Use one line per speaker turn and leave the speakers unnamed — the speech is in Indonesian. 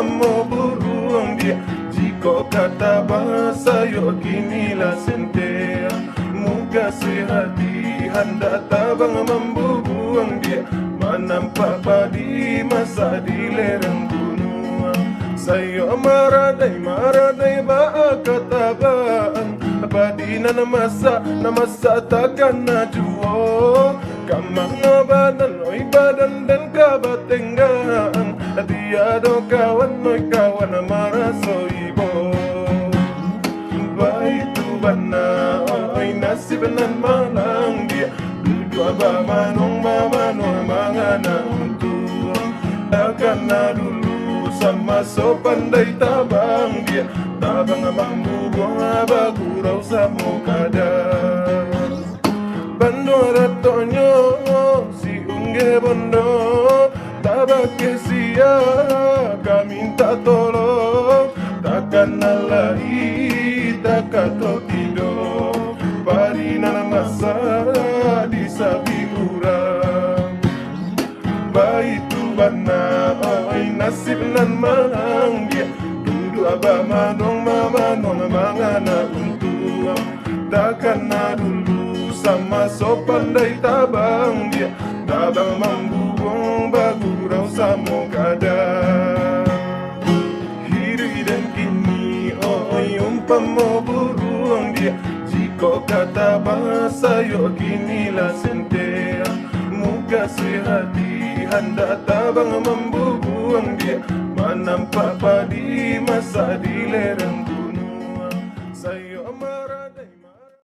mau buruang dia. Jika kata bahasa yo kinilah sentea. Muka sehati hendak tabang membuang dia. Menampak padi masa di lereng gunung. Saya maradai ba katabaan. Padi na masa takkan najuo. Kamang badan oi badan dan kabatenggang. Tiada kawan oi kawan maraso ibo. Baitu bana oi nasib nan malang dia. Dua ba manong manganang tua. Akan dulu sama so pandai tabang dia. Tabang mambu buang bagurau samo kadar. Bando ratonyo si unge bondo. Tabake sia kaminta tolong. Takkan nalai takato tido. Parina masa di sabi urang. Baitu bana oi nasib nan malang dia. Dudu aba manong mangana untua. Takkan dulu sama so pandai tabang dia. Tabang membuang bagurau samo kadar. Hidup dan kini oi mau buruang dia. Jika kata bahasa yo kinilah sentea. Muka sehati hendak tabang membuang dia. Menampak padi masa di lereng